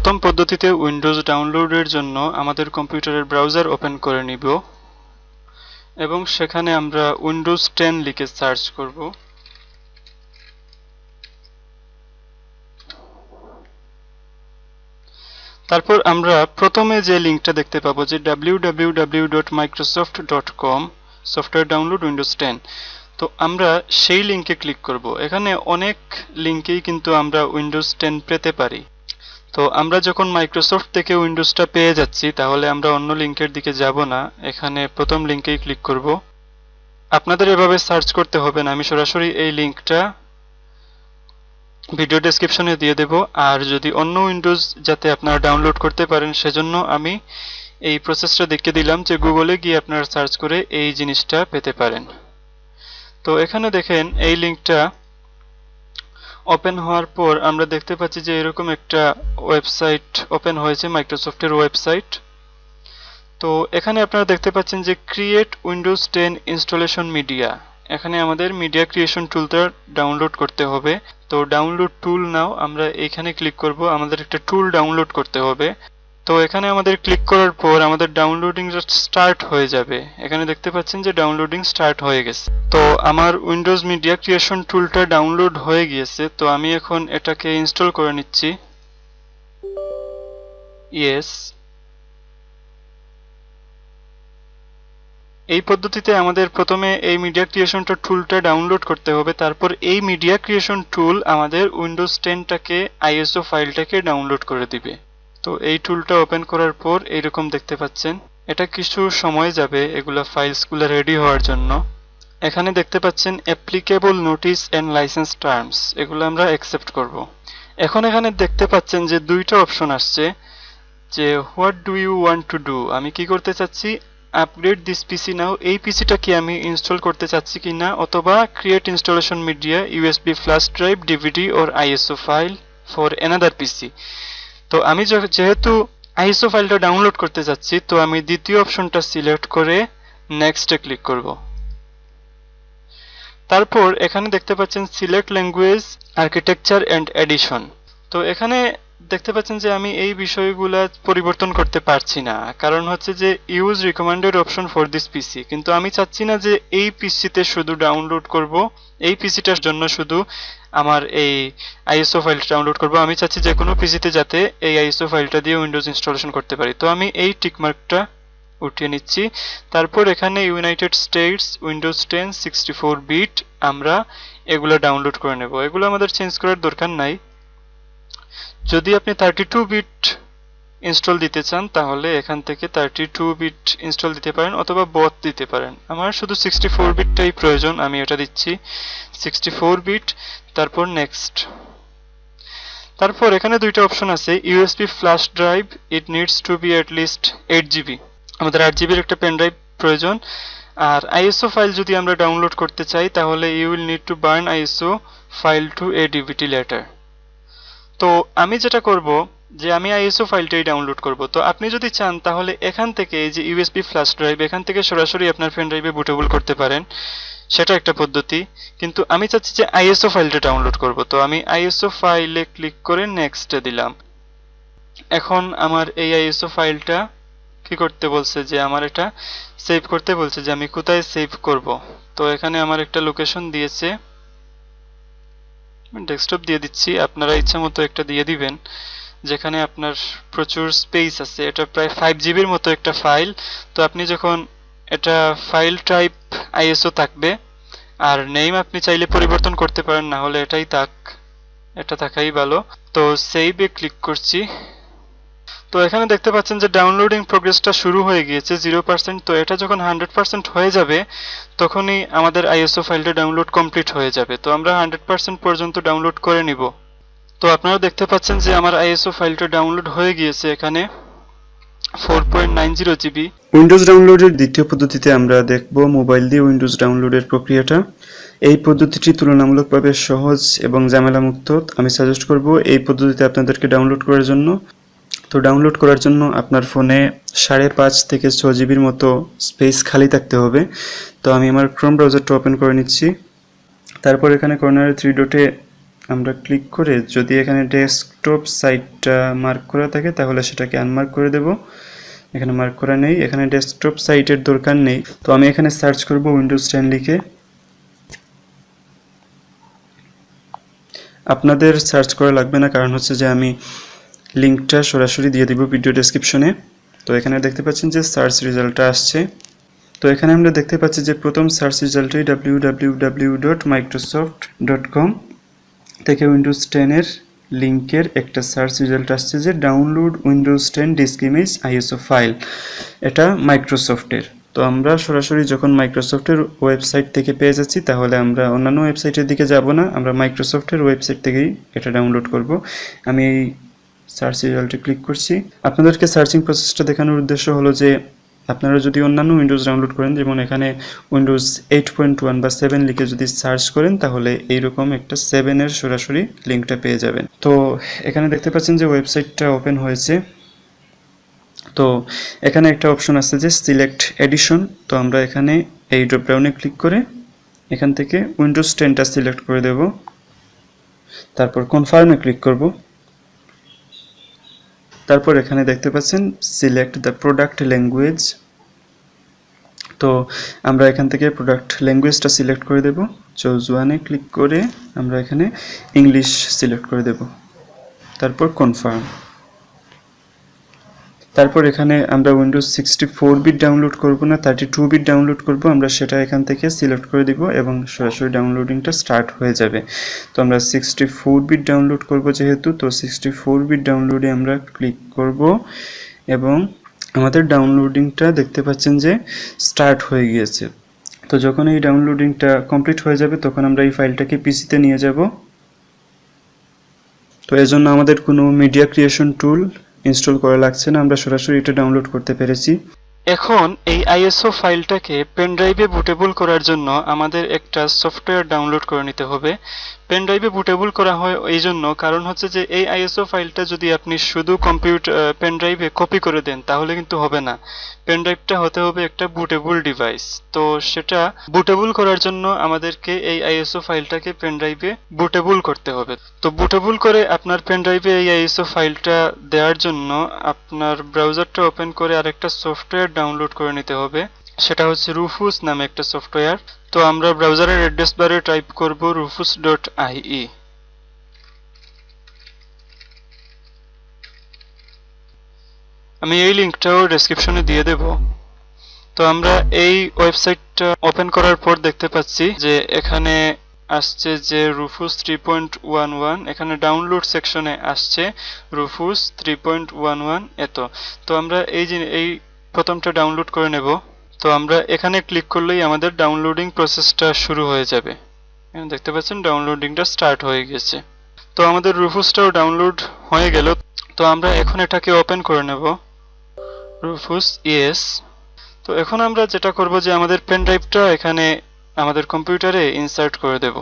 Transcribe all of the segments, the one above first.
প্রথম পদ্ধতিতে উইন্ডোজ ডাউনলোডের জন্য আমাদের কম্পিউটারের ব্রাউজার ওপেন করে নিব এবং সেখানে আমরা উইন্ডোজ 10 লিখে সার্চ করব। তারপর আমরা প্রথমে যে লিংকটা দেখতে পাবো যে www.microsoft.com সফটওয়্যার ডাউনলোড উইন্ডোজ 10। তো আমরা সেই লিংকে ক্লিক করব। এখানে অনেক লিংকেই কিন্তু আমরা উইন্ডোজ 10 পেতে পারি। তো আমরা যখন মাইক্রোসফট থেকে উইন্ডোজটা পেয়ে যাচ্ছি তাহলে আমরা অন্য লিংকের দিকে যাব না, এখানে প্রথম লিংকেই ক্লিক করব। আপনাদের এভাবে সার্চ করতে হবে না, আমি সরাসরি এই লিংকটা ভিডিও ডেসক্রিপশনে দিয়ে দেব। আর যদি অন্য উইন্ডোজ যাতে আপনারা ডাউনলোড করতে পারেন সেজন্য আমি এই প্রসেসটা দেখিয়ে দিলাম যে গুগলে গিয়ে আপনারা সার্চ করে এই জিনিসটা পেতে পারেন। তো এখানে দেখেন এই লিংকটা ওপেন হওয়ার পর আমরা দেখতে পাচ্ছি যে এরকম একটা ওয়েবসাইট ওপেন হয়েছে, মাইক্রোসফটের ওয়েবসাইট। তো এখানে আপনারা দেখতে পাচ্ছেন যে ক্রিয়েট উইন্ডোজ 10 ইনস্টলেশন মিডিয়া। এখানে আমাদের মিডিয়া ক্রিয়েশন টুলটা ডাউনলোড করতে হবে। তো ডাউনলোড টুল নাও আমরা এখানে ক্লিক করব, আমাদের একটা টুল ডাউনলোড করতে হবে। তো এখানে আমাদের ক্লিক করার পর আমাদের ডাউনলোডিং স্টার্ট হয়ে যাবে। এখানে দেখতে পাচ্ছেন যে ডাউনলোডিং স্টার্ট হয়ে গেছে। তো আমার উইন্ডোজ মিডিয়া ক্রিয়েশন টুলটা ডাউনলোড হয়ে গিয়েছে। তো আমি এখন এটাকে ইনস্টল করে নিচ্ছি। ইয়েস। এই পদ্ধতিতে আমাদের প্রথমে এই মিডিয়া ক্রিয়েশন টুলটা ডাউনলোড করতে হবে, তারপর এই মিডিয়া ক্রিয়েশন টুল আমাদের উইন্ডোজ 10টাকে আইএসও ফাইলটাকে ডাউনলোড করে দিবে। তো এই টুলটা ওপেন করার পর এইরকম দেখতে পাচ্ছেন। এটা কিছু সময় যাবে এগুলা ফাইলসগুলো রেডি হওয়ার জন্য। এখানে দেখতে পাচ্ছেন applicable notice and licence terms, এগুলো আমরা অ্যাকসেপ্ট করব। এখন এখানে দেখতে পাচ্ছেন যে দুইটা অপশন আসছে যে what do you want to do, আমি কি করতে চাচ্ছি, আপগ্রেড দিস পিসি নাও, এই পিসিটা কি আমি ইনস্টল করতে চাচ্ছি কিনা, অথবা create installation media USB flash drive DVD or ISO file for another PC. তো আমি যেহেতু আইএসও ফাইলটা ডাউনলোড করতে যাচ্ছি তো আমি দ্বিতীয় অপশনটা সিলেক্ট করে নেক্সটে ক্লিক করব। তারপর এখানে দেখতে পাচ্ছেন select language, architecture and edition. তো এখানে দেখতে পাচ্ছেন যে আমি এই বিষয়গুলো পরিবর্তন করতে পারছি না, কারণ হচ্ছে যে use recommended option for this পিসি। কিন্তু আমি চাচ্ছি না যে এই পিসিতে শুধু ডাউনলোড করব, এই পিসিটার জন্য শুধু আমার এই আইএসও ফাইলটা ডাউনলোড করব। আমি চাচ্ছি যে কোনো পিসিতে যাতে এই আইএসও ফাইলটা দিয়ে উইন্ডোজ ইনস্টলেশন করতে পারি। তো আমি এই টিকমার্কটা উঠিয়ে নিচ্ছি। তারপর এখানে ইউনাইটেড স্টেটস উইন্ডোজ 10 64 বিট আমরা এগুলো ডাউনলোড করে নেব। এগুলো আমাদের চেঞ্জ করার দরকার নাই। যদি আপনি 32 বিট ইনস্টল দিতে চান তাহলে এখান থেকে 32 বিট ইনস্টল দিতে পারেন অথবা বথ দিতে পারেন। আমার শুধু 64 বিটটাই প্রয়োজন, আমি এটা দিচ্ছি 64 বিট। তারপর নেক্সট। তারপর এখানে দুইটা অপশন আছে, USB flash drive, it needs to be at least 8 GB, আমাদের 8 জিবির একটা পেন ড্রাইভ প্রয়োজন। আর আইএসও ফাইল যদি আমরা ডাউনলোড করতে চাই তাহলে you will need to burn ISO file to a DVD later. তো আমি যেটা করব যে আমি আইএসও ফাইলটাই ডাউনলোড করব। তো আপনি যদি চান তাহলে এখান থেকে এই যে ইউএসবি ফ্ল্যাশ ড্রাইভ এখান থেকে সরাসরি আপনার পেন ড্রাইভে বুটেবল করতে পারেন, সেটা একটা পদ্ধতি। কিন্তু আমি চাচ্ছি যে আইএসও ফাইলটা ডাউনলোড করব। তো আমি আইএসও ফাইলে ক্লিক করে নেক্সটে দিলাম। এখন আমার এই আইএসও ফাইলটা কি করতে বলছে যে আমার এটা সেভ করতে বলছে যে আমি কোথায় সেভ করব। তো এখানে আমার একটা লোকেশন দিয়েছে, ডেস্কটপ দিয়ে দিচ্ছি, আপনারা ইচ্ছা মতো একটা দিয়ে দিবেন যেখানে আপনার প্রচুর স্পেস আছে। এটা প্রায় 5 জিবির মতো একটা ফাইল। তো আপনি যখন এটা ফাইল টাইপ আইএসও থাকবে, আর নেম আপনি চাইলে পরিবর্তন করতে পারেন, না হলে এটাই থাক, এটা থাকাই ভালো। তো সেভে ক্লিক করছি। তো এখানে দেখতে পাচ্ছেন যে ডাউনলোডিং প্রোগ্রেসটা শুরু হয়ে গিয়েছে 0%। তো এটা যখন 100% হয়ে যাবে তখনই আমাদের আইএসও ফাইলটা ডাউনলোড কমপ্লিট হয়ে যাবে। তো আমরা 100% পর্যন্ত ডাউনলোড করে নিব। তো আপনারা দেখতে পাচ্ছেন যে আমার আইএসও ফাইলটা ডাউনলোড হয়ে গিয়েছে এখানে 4.90 জিবি। উইন্ডোজ ডাউনলোডের দ্বিতীয় পদ্ধতিতে আমরা দেখব মোবাইল দিয়ে উইন্ডোজ ডাউনলোডের প্রক্রিয়াটা। এই পদ্ধতিটি তুলনামূলকভাবে সহজ এবং ঝামেলামুক্ত। আমি সাজেস্ট করব এই পদ্ধতিতে আপনাদেরকে ডাউনলোড করার জন্য। তো ডাউনলোড করার জন্য আপনার ফোনে 5.5 থেকে 6 জিবির মতো স্পেস খালি থাকতে হবে। তো আমি আমার ক্রোম ব্রাউজারটা ওপেন করে নিচ্ছি। তারপর এখানে কর্নারে 3 ডটে আমরা ক্লিক করে যদি এখানে ডেস্কটপ সাইটটা মার্ক করা থাকে তাহলে সেটাকে আনমার্ক করে দেব। এখানে মার্ক করা নেই, এখানে ডেস্কটপ সাইটের দরকার নেই। তো আমি এখানে সার্চ করব উইন্ডোজ 10 লিখে। আপনাদের সার্চ করা লাগবে না, কারণ হচ্ছে যে আমি লিঙ্কটা সরাসরি দিয়ে দিব ভিডিও ডেসক্রিপশনে। তো এখানে দেখতে পাচ্ছেন যে সার্চ রেজাল্টটা আসছে। তো এখানে আমরা দেখতে পাচ্ছি যে প্রথম সার্চ রেজাল্টে www.microsoft.com থেকে উইন্ডোজ 10 এর লিংকের একটা সার্চ রেজাল্ট আসছে যে download Windows 10 disk image ISO file. এটা মাইক্রোসফটের। তো আমরা সরাসরি যখন মাইক্রোসফটের ওয়েবসাইট থেকে পেয়ে যাচ্ছি তাহলে আমরা অন্যান্য ওয়েবসাইটের দিকে যাব না, আমরা মাইক্রোসফটের ওয়েবসাইট থেকেই এটা ডাউনলোড করব। আমি এই সার্চ রেজাল্টে ক্লিক করছি। আপনাদেরকে সার্চিং প্রসেসটা দেখানোর উদ্দেশ্য হলো যে আপনারা যদি অন্যান্য উইন্ডোজ ডাউনলোড করেন, যেমন এখানে উইন্ডোজ 8.1 বা 7 লিখে যদি সার্চ করেন তাহলে এইরকম একটা 7 এর সরাসরি লিঙ্কটা পেয়ে যাবেন। তো এখানে দেখতে পাচ্ছেন যে ওয়েবসাইটটা ওপেন হয়েছে। তো এখানে একটা অপশন আছে যে সিলেক্ট এডিশন। তো আমরা এখানে এই ড্রপডাউনে ক্লিক করে এখান থেকে উইন্ডোজ 10টা সিলেক্ট করে দেব, তারপর কনফার্মে ক্লিক করব। তারপর এখানে দেখতে পাচ্ছেন সিলেক্ট দ্য প্রোডাক্ট ল্যাঙ্গুয়েজ। তো আমরা এখান থেকে প্রোডাক্ট ল্যাঙ্গুয়েজটা সিলেক্ট করে দেব। চুজ ওয়ানে ক্লিক করে আমরা এখানে ইংলিশ সিলেক্ট করে দেব, তারপর কনফার্ম। তারপর এখানে আমরা উইন্ডোজ 64 বিট ডাউনলোড করব না 32 বিট ডাউনলোড করব, আমরা সেটা এখান থেকে সিলেক্ট করে দিব এবং সরাসরি ডাউনলোডিংটা স্টার্ট হয়ে যাবে। তো আমরা 64 বিট ডাউনলোড করব যেহেতু, তো 64 বিট ডাউনলোডে আমরা ক্লিক করব এবং আমাদের ডাউনলোডিংটা দেখতে পাচ্ছেন যে স্টার্ট হয়ে গিয়েছে। তো যখন এই ডাউনলোডিংটা কমপ্লিট হয়ে যাবে তখন আমরা এই ফাইলটাকে পিসিতে নিয়ে যাব। তো এজন্য আমাদের কোনো মিডিয়া ক্রিয়েশন টুল ইনস্টল করা লাগছে না, আমরা সরাসরি এটা ডাউনলোড করতে পেরেছি। এখন এই আইএসও ফাইলটাকে পেন ড্রাইভে বুটেবল করার জন্য আমাদের একটা সফটওয়্যার ডাউনলোড করে নিতে হবে। পেন ড্রাইভে বুটেবল করা হয় এই জন্য, কারণ হচ্ছে যে এই আইএসও ফাইলটা যদি আপনি শুধু পেন ড্রাইভে কপি করে দেন তাহলে কিন্তু হবে না। পেন ড্রাইভটা হতে হবে একটা বুটেবল ডিভাইস। তো সেটা বুটেবল করার জন্য আমাদেরকে এই আইএসও ফাইলটাকে পেন ড্রাইভে বুটেবল করতে হবে। তো বুটেবল করে আপনার পেন ড্রাইভে এই আইএসও ফাইলটা দেওয়ার জন্য আপনার ব্রাউজারটা ওপেন করে আরেকটা সফটওয়্যার ডাউনলোড করে নিতে হবে। সেটা হচ্ছে রুফুস নামে একটা সফটওয়্যার। তো আমরা ব্রাউজারের অ্যাড্রেস বারে টাইপ করব rufus.ie। আমি এই লিংকটাও ডেসক্রিপশনে দিয়ে দেব। তো আমরা এই ওয়েবসাইটটা ওপেন করার পর দেখতে পাচ্ছি যে এখানে আসছে যে রুফুস 3.11, এখানে ডাউনলোড সেকশনে আসছে রুফুস 3.11 এত। তো আমরা এই প্রথমটা ডাউনলোড করে নেব। তো আমরা এখানে ক্লিক করলেই আমাদের ডাউনলোডিং প্রসেসটা শুরু হয়ে যাবে। এখানে দেখতে পাচ্ছেন ডাউনলোডিংটা স্টার্ট হয়ে গেছে। তো আমাদের রুফুসটাও ডাউনলোড হয়ে গেল। তো আমরা এখন এটাকে ওপেন করে নেব রুফুস ইয়েস। তো এখন আমরা যেটা করব যে আমাদের পেন ড্রাইভটা এখানে আমাদের কম্পিউটারে ইনসার্ট করে দেব।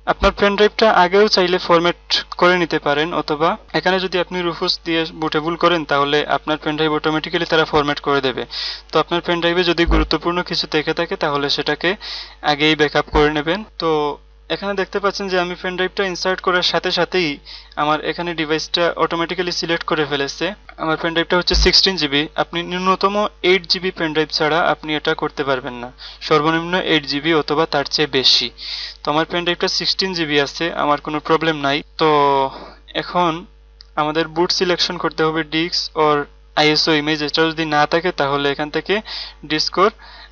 আপনার পেন ড্রাইভটা আগেও চাইলে ফরম্যাট করে নিতে পারেন, অথবা এখানে যদি আপনি রুফুস দিয়ে বুটেবল করেন তাহলে আপনার পেন ড্রাইভ অটোমেটিক্যালি তারা ফরম্যাট করে দেবে। তো আপনার পেন ড্রাইভে যদি গুরুত্বপূর্ণ কিছু থেকে থাকে তাহলে সেটাকে আগেই ব্যাকআপ করে নেবেন। তো এখানে দেখতে পাচ্ছেন যে আমি পেন ড্রাইভটা ইনসার্ট করার সাথে সাথেই আমার এখানে ডিভাইসটা অটোমেটিক্যালি সিলেক্ট করে ফেলেছে। আমার পেন ড্রাইভটা হচ্ছে 16 জিবি। আপনি ন্যূনতম 8 জিবি পেন ড্রাইভ ছাড়া আপনি এটা করতে পারবেন না, সর্বনিম্ন 8 জিবি অথবা তার চেয়ে বেশি। তো আমার পেন ড্রাইভটা 16 জিবি আছে, আমার কোনো প্রবলেম নাই। তো এখন আমাদের বুট সিলেকশন করতে হবে ডিস্ক অর আইএসও ইমেজ। এটা যদি না থাকে তাহলে এখান থেকে ডিস্ক অর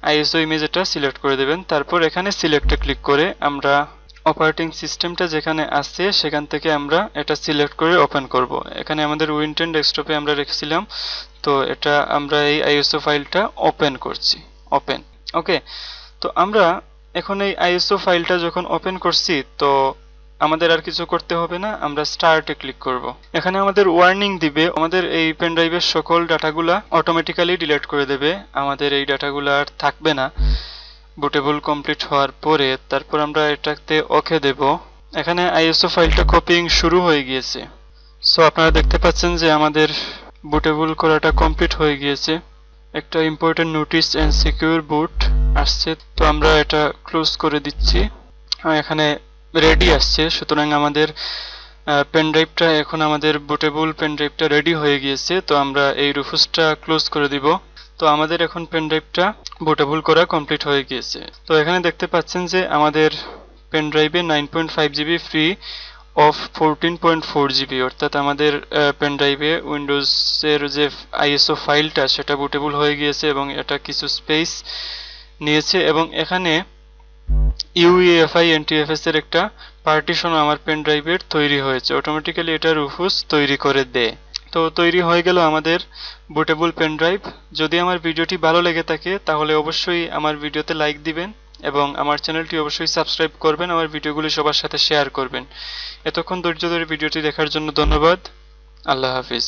আইএসও ইমেজ এটা সিলেক্ট করে দেবেন। তারপর এখানে সিলেক্টে ক্লিক করে আমরা অপারেটিং সিস্টেমটা যেখানে আছে সেখান থেকে আমরা এটা সিলেক্ট করে ওপেন করব। এখানে আমাদের উইন্ডোজ ডেস্কটপে আমরা রেখেছিলাম, তো এটা আমরা এই আইএসও ফাইলটা ওপেন করছি। ওপেন, ওকে। তো আমরা এখন এই আইএসও ফাইলটা যখন ওপেন করছি তো আমাদের আর কিছু করতে হবে না, আমরা স্টার্টে ক্লিক করব। এখানে আমাদের ওয়ার্নিং দিবে, আমাদের এই পেন ড্রাইভের সকল ডাটাগুলা অটোমেটিক্যালি ডিলিট করে দেবে, আমাদের এই ডাটাগুলো আর থাকবে না বুটেবল কমপ্লিট হওয়ার পরে। তারপর আমরা এটাতে ওকে দেব। এখানে আইএসও ফাইলটা কপিং শুরু হয়ে গিয়েছে। সো আপনারা দেখতে পাচ্ছেন যে আমাদের বুটেবল করাটা কমপ্লিট হয়ে গিয়েছে। একটা ইম্পর্টেন্ট নোটিস এন্ড সিকিউর বুট আসছে। তো আমরা এটা ক্লোজ করে দিচ্ছি। এখানে রেডি আসছে, সুতরাং আমাদের পেন ড্রাইভটা এখন আমাদের বুটেবল পেন ড্রাইভটা রেডি হয়ে গিয়েছে। তো আমরা এই রুফুসটা ক্লোজ করে দিব। তো আমাদের এখন পেন ড্রাইভটা বুটেবল করা কমপ্লিট হয়ে গিয়েছে। তো এখানে দেখতে পাচ্ছেন যে আমাদের পেন ড্রাইভে 9.5 জিবি ফ্রি অফ 14.4 জিবি, অর্থাৎ আমাদের পেন ড্রাইভে উইন্ডোজের যে আইএসও ফাইলটা সেটা বুটেবল হয়ে গিয়েছে এবং এটা কিছু স্পেস নিয়েছে। এবং এখানে ইউইএফআই এনটিএফএস এর একটা পার্টিশন আমার পেন ড্রাইভের তৈরি হয়েছে, অটোমেটিক্যালি এটা রুফুস তৈরি করে দেয়। তো তৈরি হয়ে গেল আমাদের বুটেবল পেন ড্রাইভ। যদি আমার ভিডিওটি ভালো লেগে থাকে তাহলে অবশ্যই আমার ভিডিওতে লাইক দিবেন এবং আমার চ্যানেলটি অবশ্যই সাবস্ক্রাইব করবেন, আমার ভিডিওগুলি সবার সাথে শেয়ার করবেন। এতক্ষণ ধৈর্য ধরে ভিডিওটি দেখার জন্য ধন্যবাদ। আল্লাহ হাফিজ।